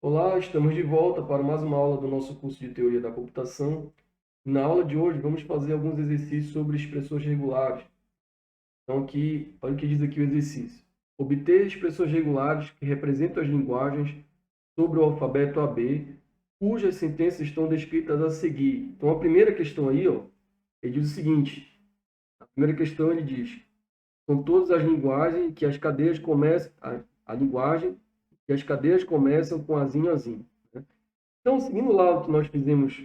Olá, estamos de volta para mais uma aula do nosso curso de Teoria da Computação. Na aula de hoje, vamos fazer alguns exercícios sobre expressões regulares. Então, olha o que diz aqui o exercício. Obter expressões regulares que representam as linguagens sobre o alfabeto AB, cujas sentenças estão descritas a seguir. Então, a primeira questão aí, ó, ele diz o seguinte. A primeira questão, ele diz: são todas as linguagens que as cadeias começam... A linguagem que as cadeias começam com azinho, azinho. Então, seguindo lá o que nós fizemos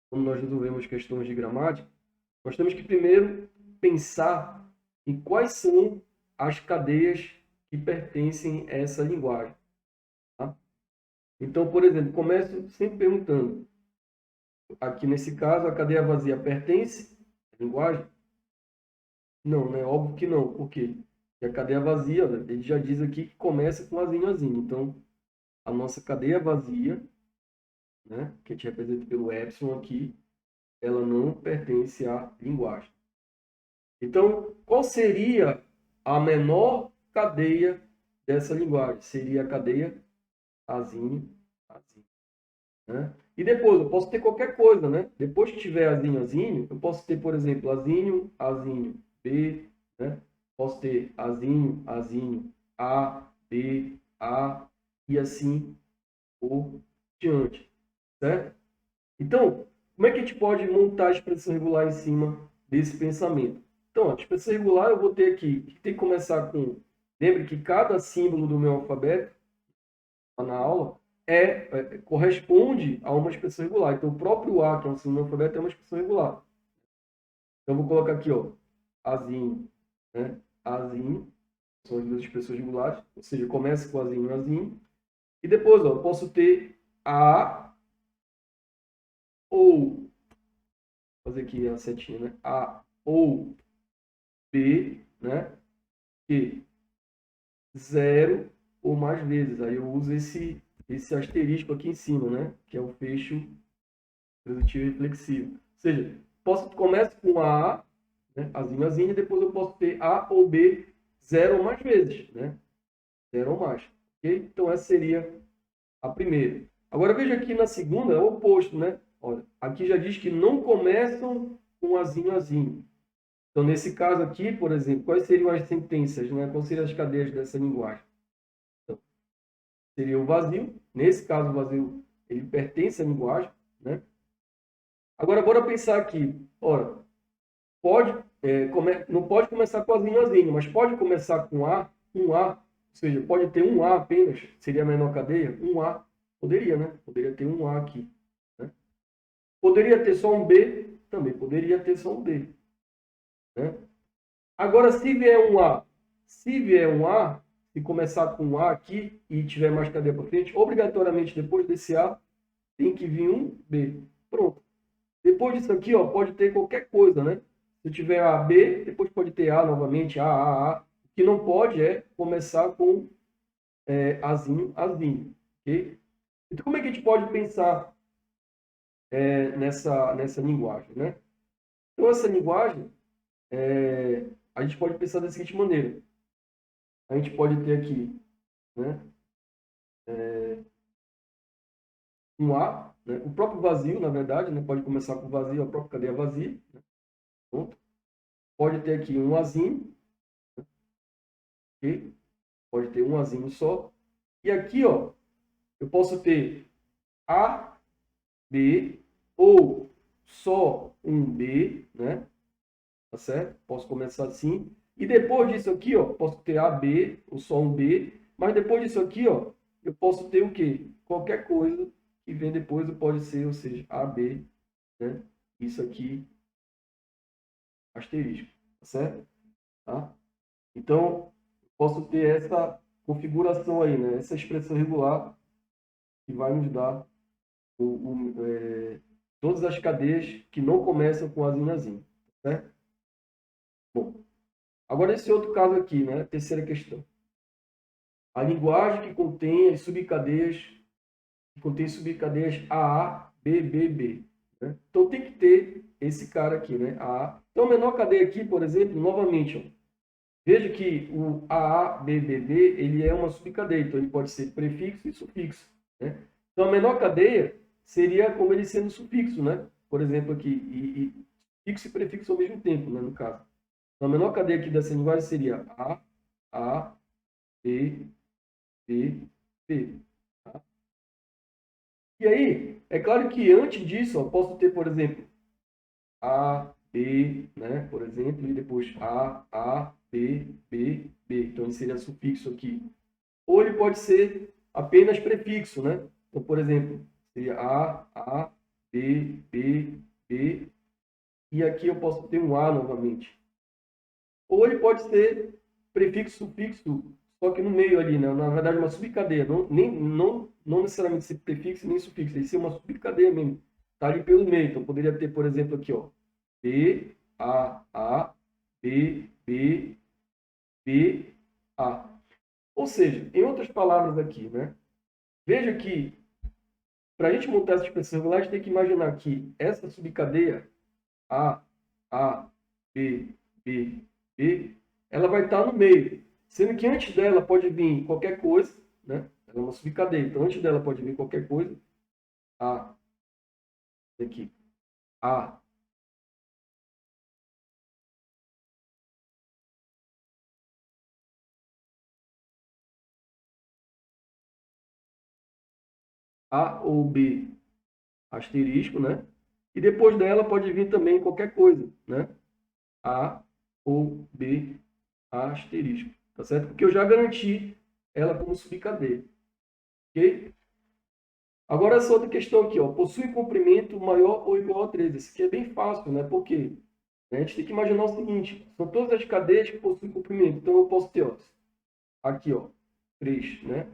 quando nós resolvemos questões de gramática, nós temos que primeiro pensar em quais são as cadeias que pertencem a essa linguagem. Tá? Então, por exemplo, começo sempre perguntando, aqui nesse caso, a cadeia vazia pertence à linguagem? Não, né? Óbvio que não. Por quê? Porque a cadeia vazia, ele já diz aqui que começa com azinho, azinho. Então, a nossa cadeia vazia, né, que a gente representa pelo epsilon aqui, ela não pertence à linguagem. Então, qual seria a menor cadeia dessa linguagem? Seria a cadeia azinho, azinho. Né? E depois, eu posso ter qualquer coisa, né? Depois que tiver azinho, azinho, eu posso ter, por exemplo, azinho, azinho, B, né? Posso ter azinho, azinho, A, B, A, e assim por diante, certo? Então, como é que a gente pode montar a expressão regular em cima desse pensamento? Então, a expressão regular eu vou ter aqui, tem que começar com... Lembre que cada símbolo do meu alfabeto, lá na aula, corresponde a uma expressão regular. Então, o próprio A, que é um símbolo do alfabeto, é uma expressão regular. Então, eu vou colocar aqui, ó, Azinho, né? Azinho, são as duas expressões regulares, ou seja, começa com Azinho, Azinho. E depois, ó, eu posso ter A ou... Vou fazer aqui a setinha, né? A ou B, né? Que 0 ou mais vezes. Aí eu uso esse asterisco aqui em cima, né? Que é o fecho transitivo reflexivo. Ou seja, começo com A, né? Azinho, azinho, e depois eu posso ter A ou B 0 ou mais vezes, né? 0 ou mais. Ok? Então essa seria a primeira. Agora veja aqui na segunda, é o oposto, né? Olha, aqui já diz que não começam com azinho, azinho. Então, nesse caso aqui, por exemplo, quais seriam as sentenças, né? Quais seriam as cadeias dessa linguagem? Então, seria o vazio. Nesse caso, o vazio ele pertence à linguagem, né? Agora, bora pensar aqui. Ora, não pode começar com azinho, azinho, mas pode começar com A, um A. Ou seja, pode ter um A apenas. Seria a menor cadeia? Um A. Poderia, né? Poderia ter um A aqui. Né? Poderia ter só um B? Também poderia ter só um B. Né? Agora, se vier um A, se começar com um A aqui e tiver mais cadeia para frente, obrigatoriamente depois desse A tem que vir um B. Pronto. Depois disso aqui, ó, pode ter qualquer coisa, né? Se tiver A, B, depois pode ter A novamente, A. O que não pode é começar com Azinho, Azinho. Ok? Então, como é que a gente pode pensar nessa linguagem, né? Então, essa linguagem, a gente pode pensar da seguinte maneira. A gente pode ter aqui, né, um A, né, o próprio vazio, na verdade, né, pode começar com vazio, a própria cadeia vazia. Né, pronto. Pode ter aqui um Azinho, okay? Pode ter um Azinho só. E aqui, ó, eu posso ter A, B, ou só um B, né? Tá certo? Posso começar assim. E depois disso aqui, ó, posso ter A, B, ou só um B. Mas depois disso aqui, ó, eu posso ter o quê? Qualquer coisa que vem depois pode ser, ou seja, A, B, né? Isso aqui, asterisco, tá certo? Tá? Então, posso ter essa configuração aí, né? Essa expressão regular que vai nos dar todas as cadeias que não começam com azinho, azinho, certo? Bom, agora esse outro caso aqui, né? Terceira questão. A linguagem que contém as subcadeias, AA, B. Né? Então tem que ter esse cara aqui, né? AA. Então a menor cadeia aqui, por exemplo, novamente, ó, veja que o AA, B, ele é uma subcadeia, então ele pode ser prefixo e sufixo. Né? Então, a menor cadeia seria como ele sendo sufixo, né? Por exemplo, aqui, fixo e prefixo ao mesmo tempo, né, no caso. Então, a menor cadeia aqui dessa linguagem seria A, B, B, B. Tá? E aí, é claro que antes disso, eu posso ter, por exemplo, A, B, né, por exemplo, e depois A, B, B, B. Então, ele seria sufixo aqui. Ou ele pode ser apenas prefixo, né? Então, por exemplo, seria A, B, B, B, e aqui eu posso ter um A novamente. Ou ele pode ser prefixo, sufixo, só que no meio ali, né? Na verdade, uma subcadeia. Não necessariamente ser prefixo nem sufixo, ele ser uma subcadeia mesmo. Está ali pelo meio. Então, poderia ter, por exemplo, aqui, ó, B, A, B, B, B, A. Ou seja, em outras palavras aqui, né? Veja que, para a gente montar essa expressão regular, a gente tem que imaginar que essa subcadeia, A, B, B, B, ela vai estar no meio. Sendo que antes dela pode vir qualquer coisa, né? Ela é uma subcadeia. Então, antes dela pode vir qualquer coisa. Aqui. A. A ou B, asterisco, né? E depois dela pode vir também qualquer coisa, né? A ou B, asterisco. Tá certo? Porque eu já garanti ela como subcadeia. Ok? Agora, essa outra questão aqui, ó, possui comprimento maior ou igual a 3. Isso aqui é bem fácil, né? Por quê? A gente tem que imaginar o seguinte, são todas as cadeias que possuem comprimento. Então, eu posso ter, ó, aqui, ó, 3, né?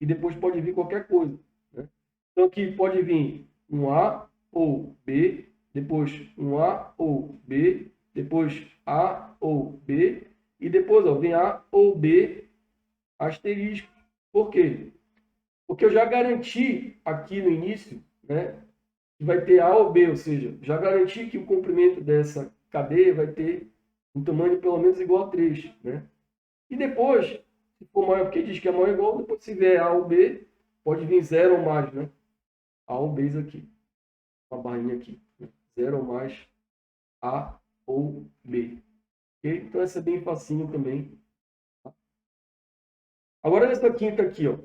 E depois pode vir qualquer coisa, né? Então, aqui pode vir um A ou B, depois um A ou B, depois A ou B, e depois, ó, vem A ou B asterisco. Por quê? Porque eu já garanti aqui no início, né, que vai ter A ou B, ou seja, já garanti que o comprimento dessa cadeia vai ter um tamanho pelo menos igual a 3, né? E depois, se for maior, porque diz que é maior ou igual, depois se vier A ou B, pode vir 0 ou mais, né? A ou B aqui, uma barrinha aqui, né? 0 ou mais A ou B. Okay? Então essa é bem facinho também. Agora essa quinta aqui, ó.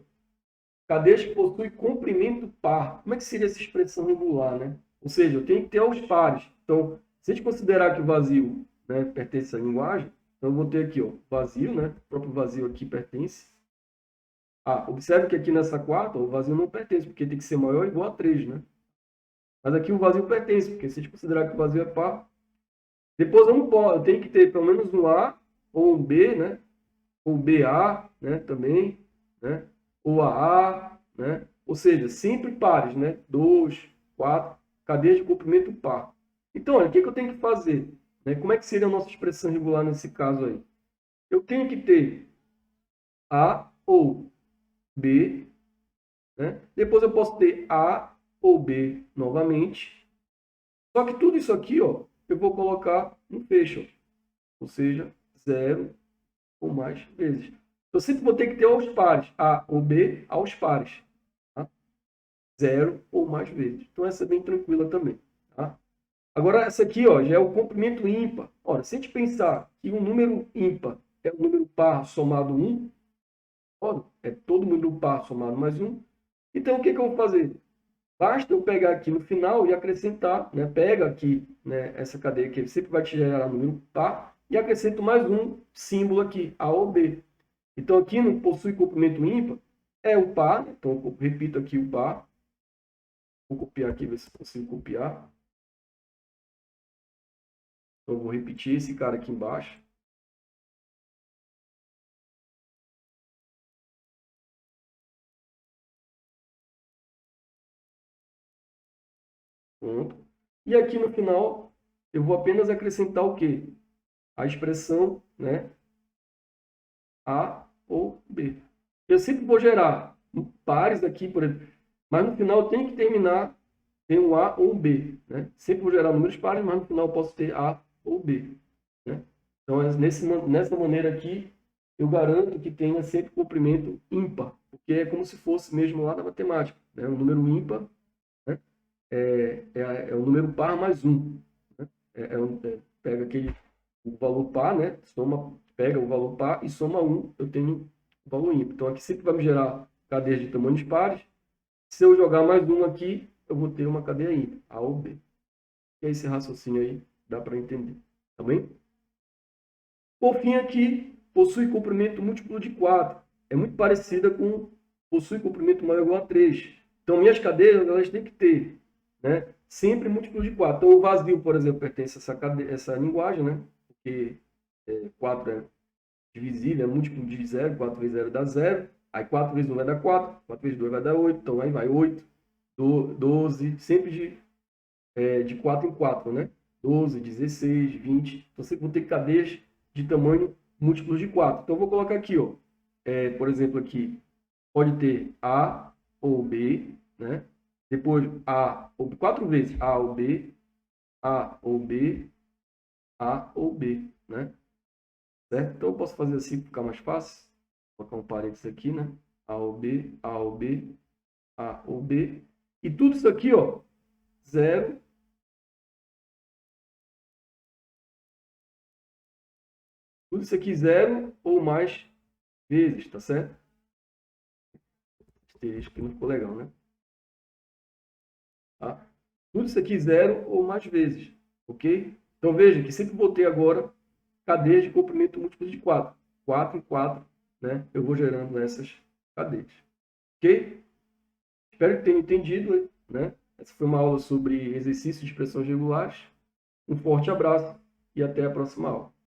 Cadeias que possuem comprimento par. Como é que seria essa expressão regular, né? Ou seja, eu tenho que ter aos pares. Então, se a gente considerar que o vazio, né, pertence à linguagem, então eu vou ter aqui, ó, vazio, né? O próprio vazio aqui pertence. Observe que aqui nessa quarta, ó, o vazio não pertence, porque tem que ser maior ou igual a 3, né? Mas aqui o vazio pertence, porque se a gente considerar que o vazio é par, depois eu tenho que ter pelo menos um A ou um B, né? Ou BA, né? Também, né? Ou AA, né? Ou seja, sempre pares, né? 2, 4, cadeias de comprimento par. Então, olha, o que eu tenho que fazer? Né? Como é que seria a nossa expressão regular nesse caso aí? Eu tenho que ter A ou B, né? Depois eu posso ter A ou B novamente. Só que tudo isso aqui, ó, eu vou colocar no fecho, ou seja, 0 ou mais vezes. Eu sempre vou ter que ter aos pares, A ou B aos pares. Tá? 0 ou mais vezes. Então, essa é bem tranquila também. Tá? Agora, essa aqui ó, já é o comprimento ímpar. Ora, se a gente pensar que um número ímpar é um número par somado 1, ora, é todo número par somado mais 1, então o que eu vou fazer? Basta eu pegar aqui no final e acrescentar, né? Pega aqui, né, essa cadeia que sempre vai te gerar um número par e acrescento mais um símbolo aqui, A ou B. Então, aqui no possui comprimento ímpar, é o par, né? Então eu repito aqui o par. Vou copiar aqui, ver se consigo copiar. Então, eu vou repetir esse cara aqui embaixo. Pronto. E aqui no final, eu vou apenas acrescentar o quê? A expressão, né? A ou B. Eu sempre vou gerar pares aqui, por exemplo, mas no final eu tenho que terminar em um A ou um B, né? Sempre vou gerar números pares, mas no final eu posso ter A ou B, né? Então, nessa maneira aqui, eu garanto que tenha sempre comprimento ímpar, porque é como se fosse mesmo lá da matemática. né? Um número ímpar, né? É o número par mais 1. Né? Pega o valor par, né? Pega o valor par e soma 1, eu tenho o valor ímpar. Então, aqui sempre vai me gerar cadeias de tamanhos pares. Se eu jogar mais um aqui, eu vou ter uma cadeia ímpar, A ou B. E esse raciocínio aí dá para entender. Tá bem? Por fim, aqui, possui comprimento múltiplo de 4. É muito parecida com possui comprimento maior ou igual a 3. Então, minhas cadeias, elas têm que ter, né, sempre múltiplo de 4. Então, o vazio, por exemplo, pertence a essa linguagem, né? Porque 4 é divisível, é múltiplo de 0, 4 vezes 0 dá 0. Aí 4 vezes 1 vai dar 4, 4 vezes 2 vai dar 8. Então, aí vai 8, 12, sempre de 4 em 4, né? 12, 16, 20. Então, você vai ter cadeias de tamanho múltiplos de 4. Então, eu vou colocar aqui, ó. Por exemplo, aqui, pode ter A ou B, né? Depois, A ou B, 4 vezes A ou B, A ou B, A ou B, né? Certo? Então, eu posso fazer assim para ficar mais fácil. Vou colocar um parênteses aqui, né? A ou B, A ou B, A ou B. E tudo isso aqui, ó, 0. Tudo isso aqui 0 ou mais vezes, tá certo? Asterisco que não ficou legal, né? Tá? Tudo isso aqui 0 ou mais vezes, ok? Então veja que sempre vou ter agora cadeias de comprimento múltiplos de 4. 4 em 4, né? Eu vou gerando essas cadeias. Ok? Espero que tenham entendido, né? Essa foi uma aula sobre exercícios de expressões regulares. Um forte abraço e até a próxima aula.